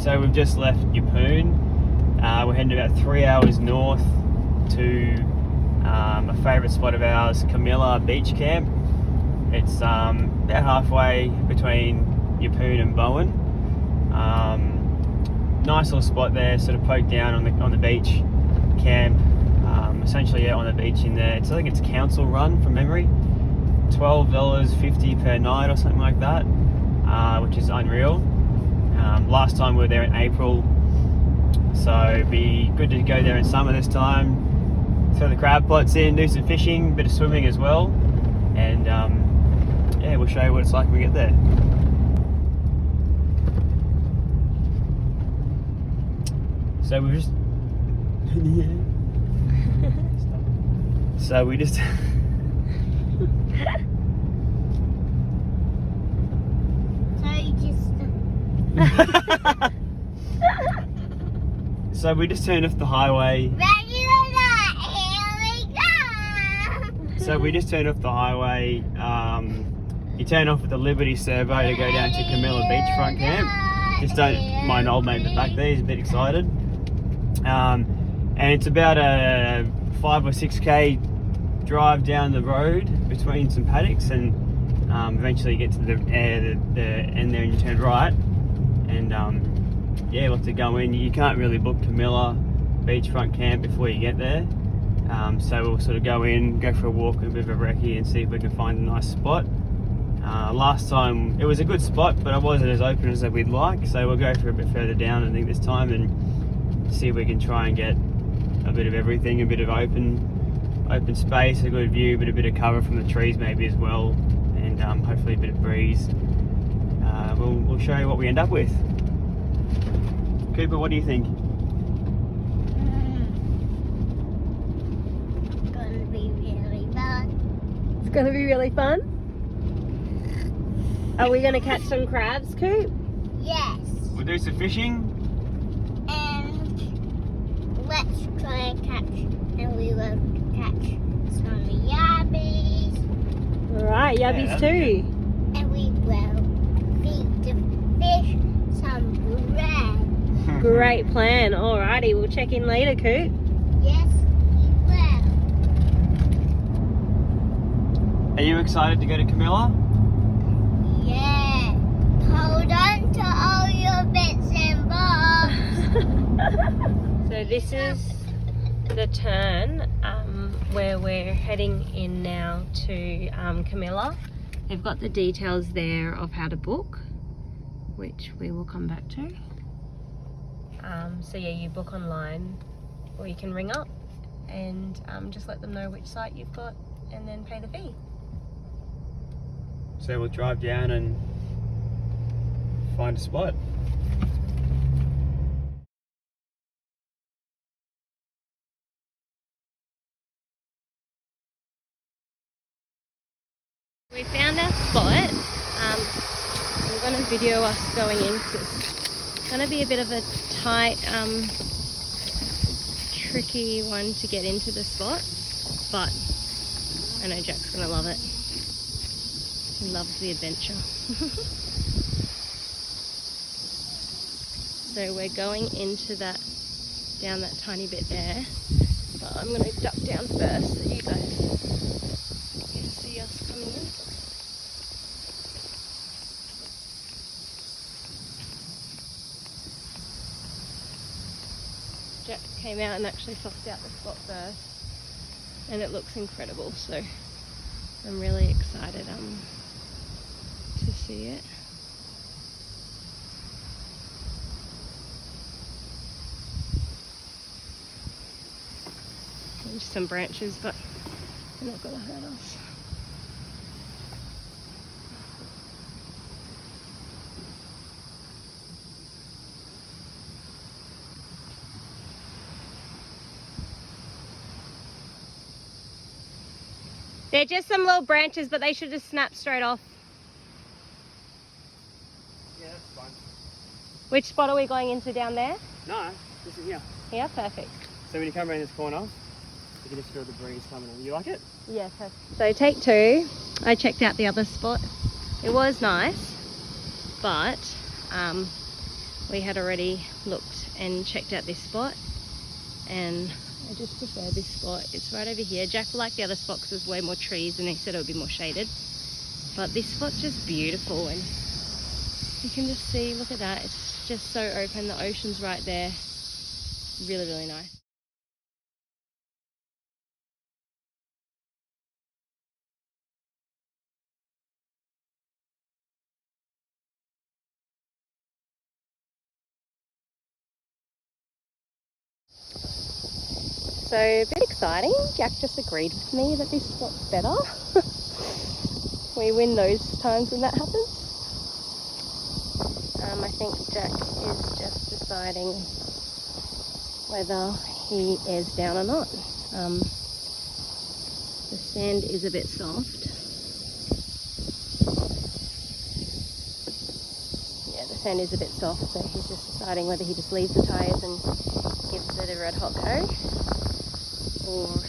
So we've just left Yeppoon. We're heading about 3 hours north to a favourite spot of ours, Carmilla Beach Camp. It's about halfway between Yeppoon and Bowen. Nice little spot there, sort of poked down on the beach camp. Essentially out on the beach in there. I think it's council run from memory. $12.50 per night or something like that, which is unreal. Last time we were there in April, so it'd be good to go there in summer this time. Throw the crab pots in, do some fishing, a bit of swimming as well, and yeah, we'll show you what it's like when we get there. So we just So we just turned off the highway. So we just turned off the highway. You turn off at the Liberty Servo to go down to Carmilla Beachfront Camp. Just don't mind old mate back there, he's a bit excited. And it's about a 5 or 6k drive down the road between some paddocks, and eventually you get to the end there and you turn right. And yeah, we'll have to go in. You can't really book Carmilla Beachfront Camp before you get there. So we'll sort of go in, go for a walk, a bit of a recce, and see if we can find a nice spot. Last time it was a good spot, but it wasn't as open as we'd like, so we'll go for a bit further down I think this time and see if we can try and get a bit of everything, a bit of open space, a good view, but a bit of cover from the trees maybe as well, and hopefully a bit of breeze. We'll show you what we end up with. Cooper, what do you think? It's gonna be really fun. It's gonna be really fun? Are we gonna catch some crabs, Coop? Yes. We'll do some fishing. And let's try and we will catch some yabbies. Alright, yabbies too. And we will feed the fish some bread. Great plan. Alrighty, we'll check in later, Coop. Yes, we will. Are you excited to go to Carmilla? Yeah. Hold on to all your bits and bobs. So this is the turn where we're heading in now to Carmilla. They've got the details there of how to book, which we will come back to. So yeah, you book online or you can ring up and just let them know which site you've got and then pay the fee. So we'll drive down and find a spot. We found our spot. I'm going to video us going in because it's going to be a bit of a tight, tricky one to get into the spot, but I know Jack's going to love it. He loves the adventure. So we're going into down that tiny bit there, but I'm going to duck down first so you guys can see us coming in. Jack came out and actually sussed out the spot first, and it looks incredible, so I'm really excited to see it. Just some branches, but they're not going to hurt us. They're just some little branches, but they should just snap straight off. Yeah, that's fine. Which spot are we going into down there? No, this is here. Yeah, perfect. So when you come around this corner, you can just feel the breeze coming in. You like it? Yeah, perfect. So take two. I checked out the other spot. It was nice, but we had already looked and checked out this spot, and I just prefer this spot. It's right over here. Jack liked the other spot because there's way more trees and he said it would be more shaded. But this spot's just beautiful, and you can just see, look at that. It's just so open. The ocean's right there. Really, really nice. So a bit exciting. Jack just agreed with me that this spot's better. We win those times when that happens. I think Jack is just deciding whether he airs down or not. The sand is a bit soft. Yeah, the sand is a bit soft, so he's just deciding whether he just leaves the tyres and gives it a red hot go, or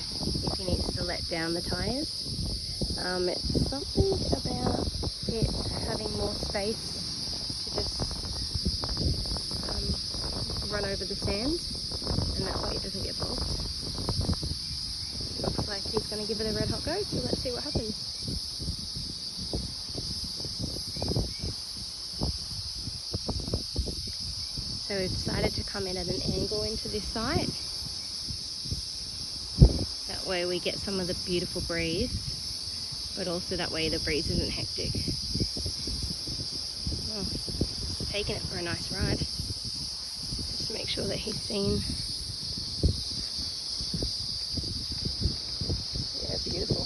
if he needs to let down the tyres. It's something about it having more space to just run over the sand, and that way it doesn't get bogged. Looks like he's going to give it a red hot go, so let's see what happens. So we've decided to come in at an angle into this site. That way we get some of the beautiful breeze, but also that way the breeze isn't hectic. Oh, taking it for a nice ride. Just to make sure that he's seen. Yeah, beautiful.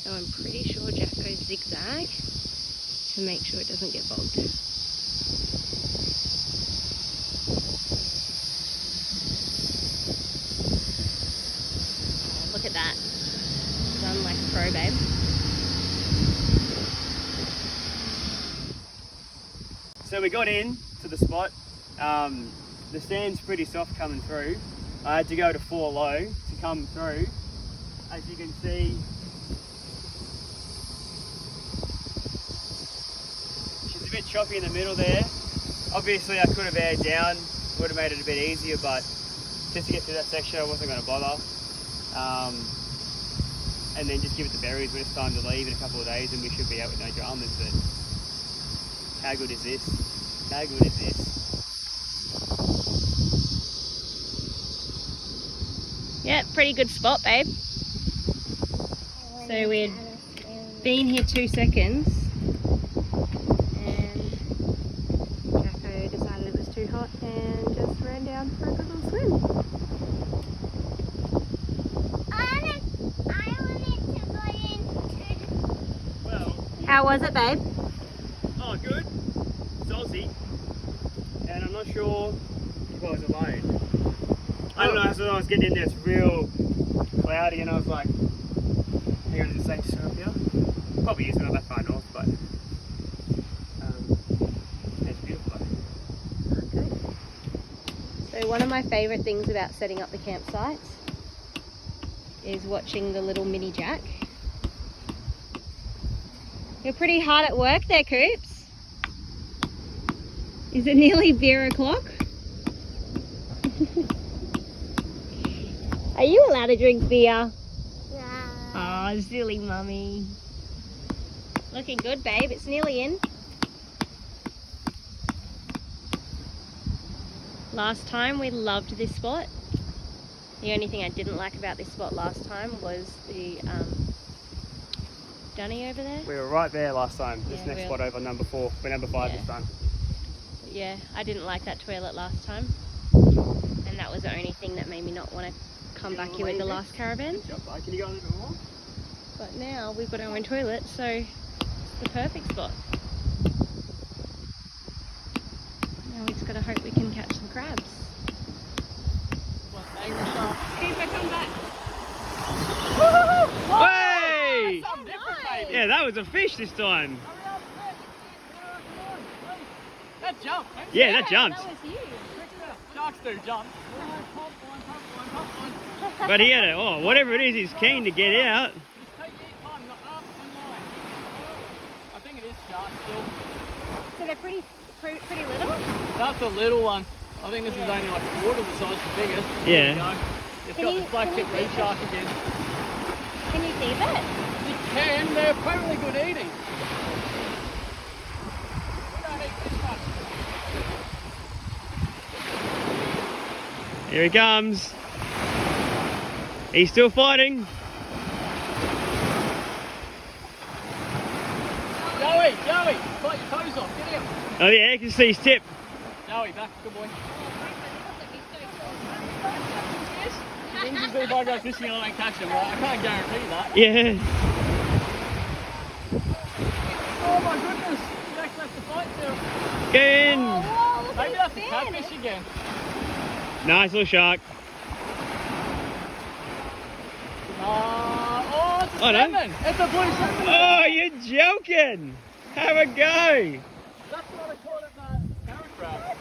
So I'm pretty sure Jack goes zigzag to make sure it doesn't get bogged. Oh, look at that. Done like a pro, babe. So we got in to the spot. The sand's pretty soft coming through. I had to go to 4 low to come through. As you can see, she's a bit choppy in the middle there. Obviously I could have aired down, would have made it a bit easier, but just to get through that section I wasn't going to bother. And then just give it the berries when it's time to leave in a couple of days, and we should be out with no dramas. But how good is this? How good is this? Yeah, pretty good spot, babe. So we'd been here 2 seconds and Jacko decided it was too hot and just ran down for a good little swim. I wanted to go into... Well, How was it, babe? oh good. It's Aussie. And I'm not sure if I was alone. I don't know, as I was getting in there it's real cloudy and I was like, hang on, is it safe to surf here? Probably is, we're not that far north, but it's beautiful. Good. So one of my favourite things about setting up the campsites is watching the little mini Jack. You're pretty hard at work there, Coops. Is it nearly beer o'clock? Are you allowed to drink beer? Yeah. Oh, silly mummy. Looking good, babe. It's nearly in. Last time we loved this spot. The only thing I didn't like about this spot last time was the dunny over there. We were right there last time, this Yeah, next we spot over number 4, we're number 5 Yeah. this time. Yeah, I didn't like that toilet last time. And that was the only thing that made me not want to come back here with the last caravan. Good job, bud. Can you go a little bit more? But now we've got our own toilet, so it's the perfect spot. Now we just got to hope we can catch some crabs. Angry shark. Keeper, come back. Hey! Something different, baby. Yeah, that was a fish this time. That jumped. Yeah, that jumped. That was you. Sharks do jump. But he had whatever it is, he's keen to get out. Just take your time, not up and line. I think it is shark still. So they're pretty little? That's a little one. I think this is only like a quarter the size of the biggest. Yeah. There you go. It's Can got you- the black can tip you reef see shark again. Can you see that? You can, they're apparently good eating. We don't eat this much. Here he comes. He's still fighting. Joey, bite your toes off, get him. Oh yeah, you can see his tip. Joey, back, good boy. Usually if I go fishing I don't catch him, right? I can't guarantee that. Yeah. Oh my goodness, you actually have to fight still. Get in. Oh, look Maybe at that's his a fin. catfish again. Nice little shark. Oh, it's a Oh, no. salmon. It's a blue salmon. Oh, you're joking. Have a go. That's what I call it, parrot crab.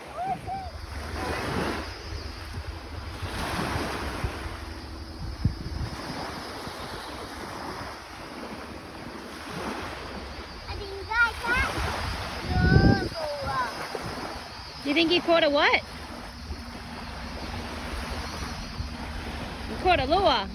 I think I got You think you caught a what? You caught a lure.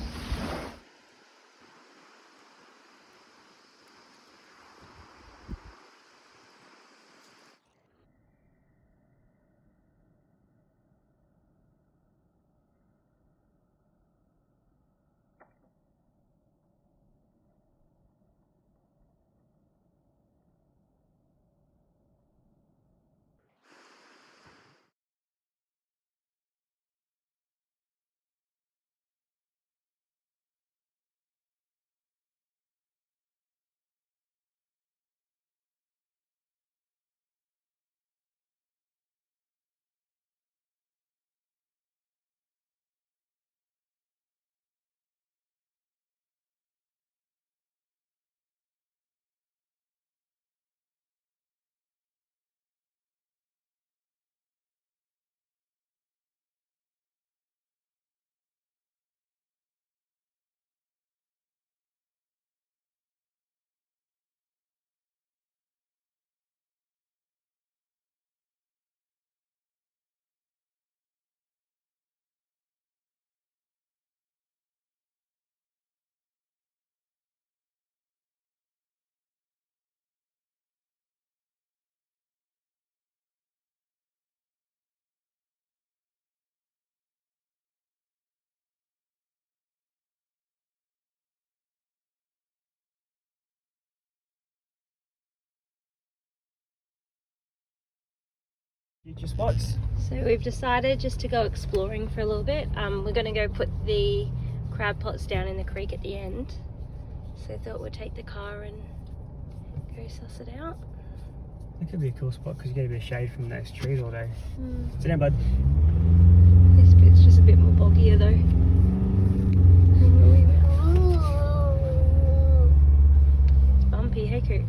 Future spots. So we've decided just to go exploring for a little bit. We're going to go put the crab pots down in the creek at the end. So I thought we'd take the car and go suss it out. That could be a cool spot because you get a bit of shade from those trees all day. Sit down, bud. This bit's just a bit more boggier though. It's bumpy, hey Coop?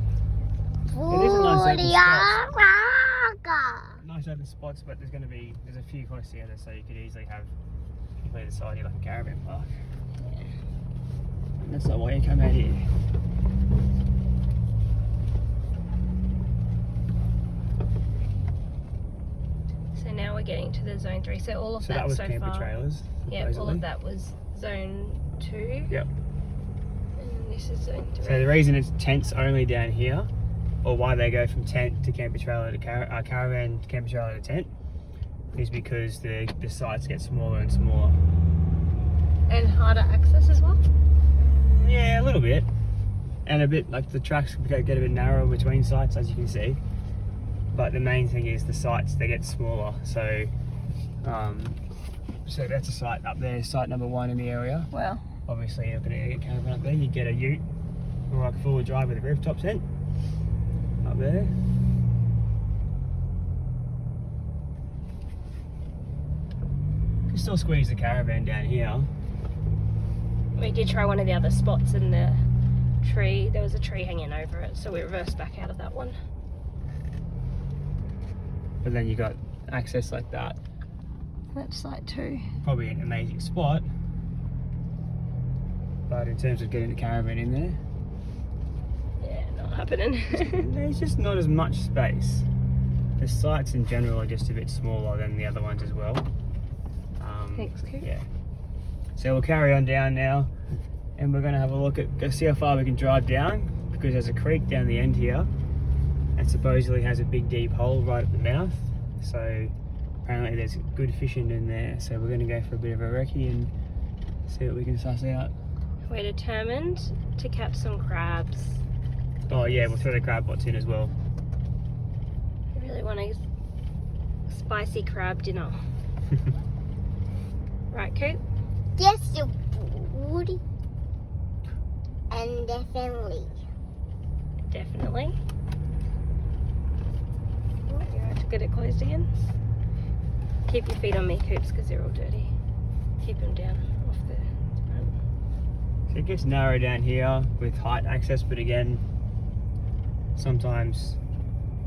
It is a nice open spot. Booyah! Nice open spots, but there's a few close together, so you could easily have people either side here like a caravan park. Yeah. And that's not why you come out here. So now we're getting to the zone 3. So all of So that that was so camper far. trailers. Yeah, all supposedly. of that was zone 2. Yep. And this is zone 3. So the reason it's tents only down here, or why they go from tent to camper trailer to caravan to camper trailer to tent, is because the sites get smaller and smaller. And harder access as well? Yeah, a little bit. And a bit, like the tracks get a bit narrower between sites, as you can see. But the main thing is the sites, they get smaller. So so that's a site up there, site number 1 in the area. Wow. Obviously you're not going to get caravan up there, you get a ute or like a four-wheel drive with a rooftop tent up there. still squeeze the caravan down here. We did try one of the other spots in the tree. There was a tree hanging over it, so we reversed back out of that one. But then you got access like that. That's side too. Probably an amazing spot. But in terms of getting the caravan in there, Yeah, not happening. there's just not as much space. The sites in general are just a bit smaller than the other ones as well. Thanks, Coop. Yeah. So we'll carry on down now, and we're going to have a look at, go see how far we can drive down, because there's a creek down the end here, and supposedly has a big deep hole right at the mouth. So apparently there's good fishing in there. So we're going to go for a bit of a recce and see what we can suss out. We're determined to catch some crabs. Oh yeah, we'll throw the crab pots in as well. I really want a spicy crab dinner. Right, Coop? Yes, you booty. And the family. Definitely. Oh, you have to get it closed again. Keep your feet on me, Coops, because they're all dirty. Keep them down off the front. So it gets narrow down here with height access, but again, sometimes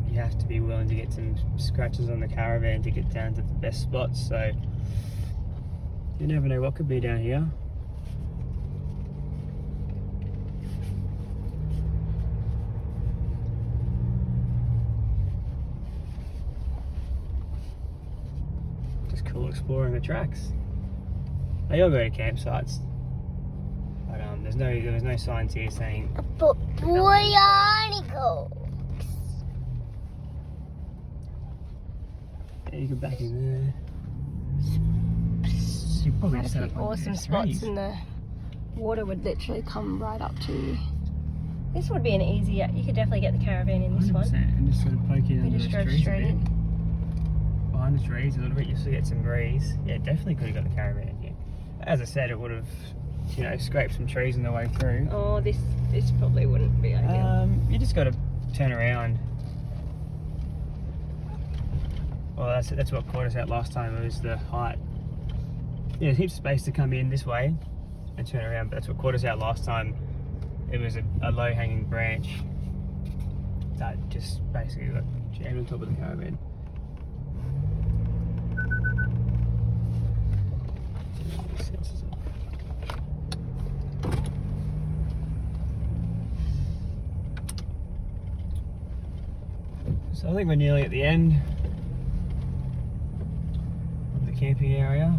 you have to be willing to get some scratches on the caravan to get down to the best spots. So you never know what could be down here. Just cool exploring the tracks. They all go to campsites, but there was no signs here saying. But Boyanico. Yeah, you go back in there. You probably Quite a set few up awesome spots, and the water would literally come right up to you. This would be an easy, you could definitely get the caravan in this one. And just sort of poke in We under just those drove trees a straight bit. in. Behind the trees a little bit, you'll still get some breeze. Yeah, definitely could have got the caravan in here. As I said, it would have, scraped some trees on the way through. Oh, this probably wouldn't be ideal. You just got to turn around. Well, that's what caught us out last time. It was the height. Yeah, there's heaps of space to come in this way and turn around, but that's what caught us out last time. It was a low-hanging branch that just basically got jammed on top of the caravan. So I think we're nearly at the end of the camping area.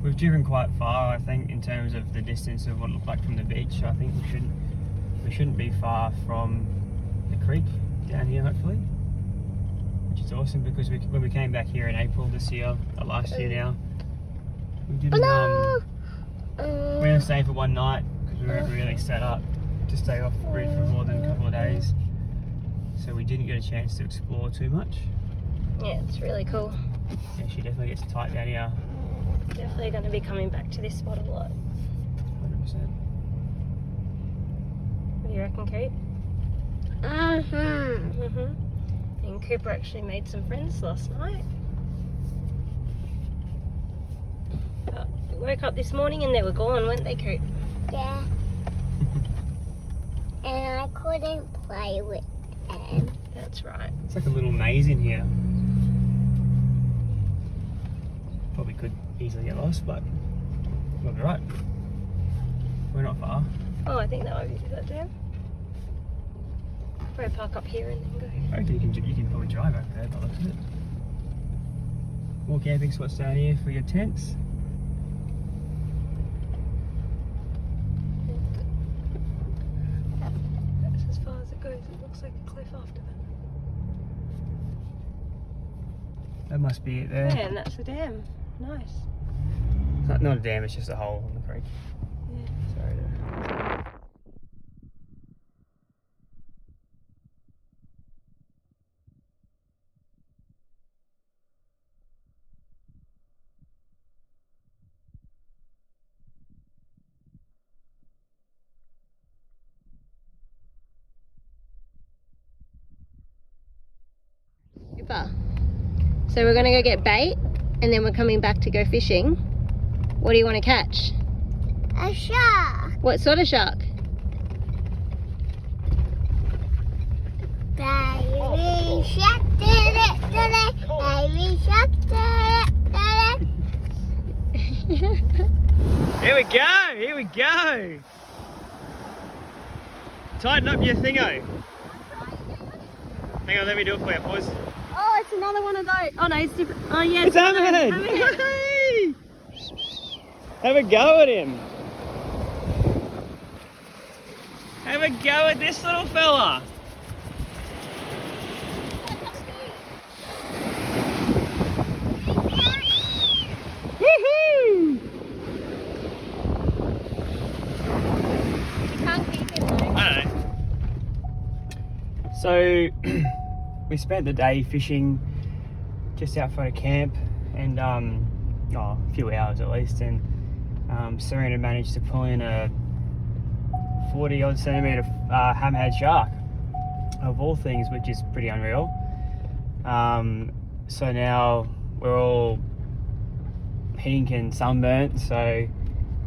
We've driven quite far, I think, in terms of the distance of what it looked like from the beach. So I think we shouldn't be far from the creek down here, hopefully, which is awesome, because when we came back here in April this year, or last year now, we didn't. We were gonna stay for one night because we weren't really set up to stay off the grid for more than a couple of days, so we didn't get a chance to explore too much. Yeah, it's really cool. Yeah, she definitely gets tight down here. Definitely going to be coming back to this spot a lot. 100%. What do you reckon, Kate? And Cooper actually made some friends last night. We woke up this morning and they were gone, weren't they, Coop? Yeah. And I couldn't play with them. That's right. It's like a little maze in here. Probably could easily get lost, but we'll be right. We're not far. Oh, I think that might be that jam. Probably park up here and then go. I reckon you can probably drive over there by the looks of it. More camping spots down here for your tents. That's as far as it goes. It looks like a cliff after that. That must be it there. Yeah, and that's the dam. Nice. It's not a dam, it's just a hole in the creek. Yeah. Sorry to... Super. So we're gonna go get bait and then we're coming back to go fishing. What do you want to catch? A shark. What sort of shark? Baby shark, baby shark, Here we go, here we go. Tighten up your thingo. Hang on, let me do it for you, boys. Oh, it's another one of those. Oh no, it's different. Oh yeah, It's Hammerhead. Hey! Have a go at him. Have a go at this little fella. Woohoo! You can't keep him though. I don't know. So we spent the day fishing just outside of camp, and a few hours at least, and Serena managed to pull in a 40 odd centimetre hammerhead shark of all things, which is pretty unreal. So now we're all pink and sunburnt, so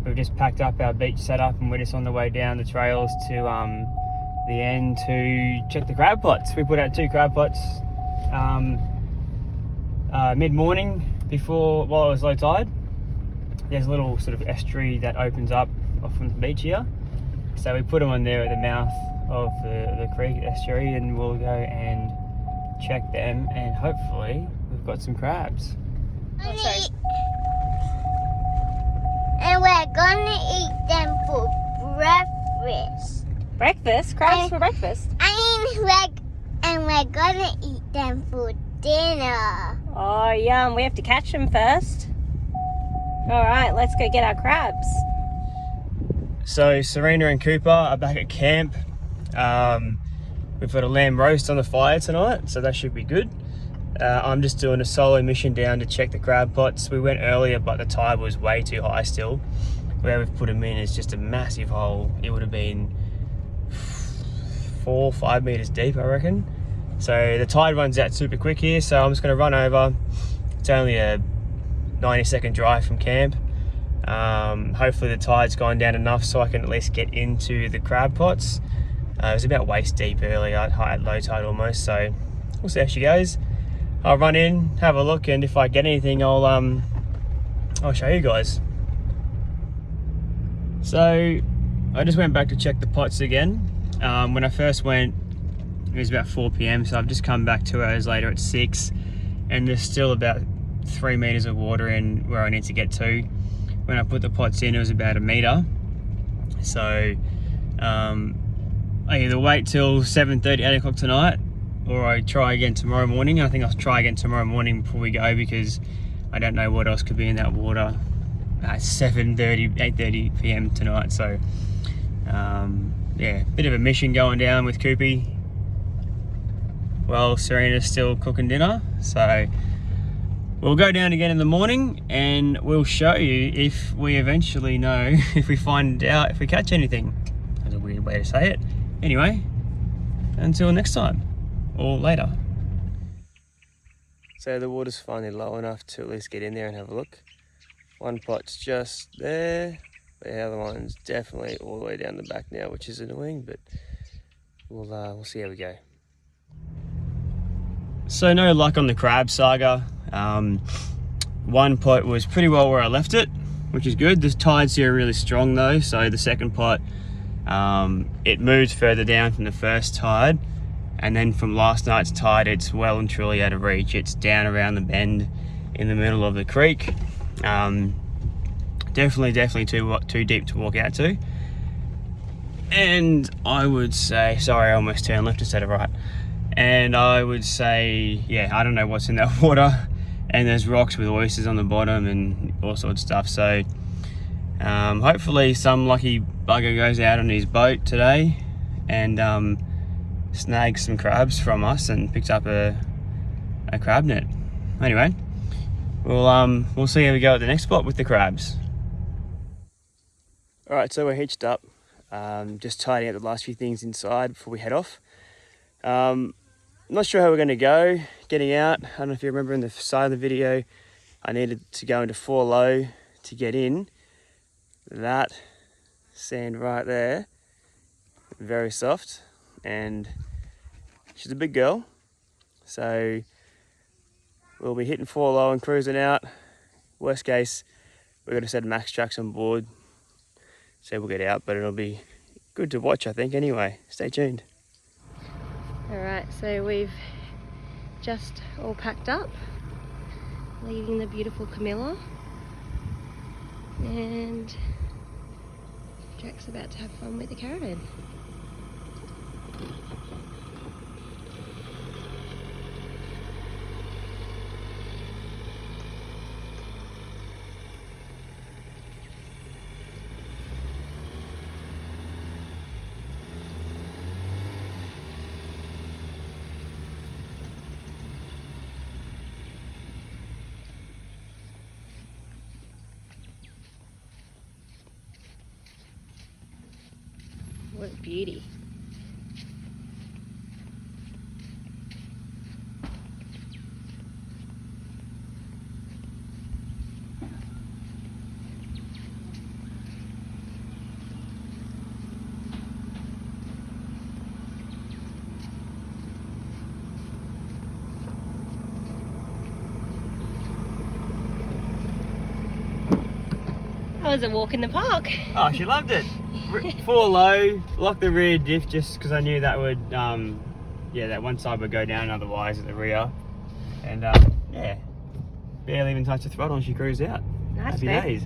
we've just packed up our beach setup and we're just on the way down the trails to the end to check the crab pots. We put out 2 crab pots mid-morning while it was low tide. There's a little sort of estuary that opens up off from the beach here, so we put them on there at the mouth of the creek estuary, and we'll go and check them, and hopefully we've got some crabs. Oh, sorry. And we're gonna eat them for breakfast. Breakfast? Crabs for breakfast? We're gonna eat them for dinner. Oh, yum. We have to catch them first. All right, let's go get our crabs. So Serena and Cooper are back at camp. We've got a lamb roast on the fire tonight, so that should be good. I'm just doing a solo mission down to check the crab pots. We went earlier, but the tide was way too high still. Where we've put them in is just a massive hole. It would have been 4 or 5 meters deep, I reckon. So the tide runs out super quick here, so I'm just going to run over. It's only a 90-second drive from camp. Hopefully the tide's gone down enough so I can at least get into the crab pots. It was about waist deep earlier at low tide almost, so we'll see how she goes. I'll run in, have a look, and if I get anything, I'll show you guys. So I just went back to check the pots again. When I first went, it was about 4 p.m, so I've just come back 2 hours later at 6, and there's still about 3 meters of water in where I need to get to. When I put the pots in, it was about 1 meter. So I either wait till 7:30, 8 o'clock tonight, or I try again tomorrow morning. I think I'll try again tomorrow morning before we go, because I don't know what else could be in that water at 7:30, 8:30 p.m. tonight. So yeah, bit of a mission going down with Koopy. Well, Serena's still cooking dinner, so we'll go down again in the morning and we'll show you if we eventually know, if we find out if we catch anything. That's a weird way to say it. Anyway, until next time, or later. So the water's finally low enough to at least get in there and have a look. One pot's just there, but the other one's definitely all the way down the back now, which is annoying, but we'll see how we go. So no luck on the crab saga. One pot was pretty well where I left it, which is good. The tides here are really strong though, so the second pot, it moves further down from the first tide, and then from last night's tide, it's well and truly out of reach. It's down around the bend in the middle of the creek. Definitely too deep to walk out to. And I would say, sorry, I almost turned left instead of right. And I would say, yeah, I don't know what's in that water. And there's rocks with oysters on the bottom and all sorts of stuff. So hopefully some lucky bugger goes out on his boat today and snags some crabs from us and picks up a crab net. Anyway, we'll see how we go at the next spot with the crabs. All right, so we're hitched up. Just tidying up the last few things inside before we head off. Not sure how we're going to go getting out. I don't know if you remember in the side of the video, I needed to go into 4 low to get in. That sand right there, very soft, and she's a big girl, so we'll be hitting 4 low and cruising out. Worst case, we're going to set max tracks on board, so we'll get out, but it'll be good to watch, I think. Anyway, stay tuned. Alright, so we've just all packed up, leaving the beautiful Carmilla, and Jack's about to have fun with the caravan. What a beauty. That was a walk in the park. Oh, she loved it. 4 low, locked the rear diff just because I knew that would, yeah, that one side would go down otherwise at the rear. And yeah, barely even touched the throttle and she cruised out. Nice, Happy babe. days.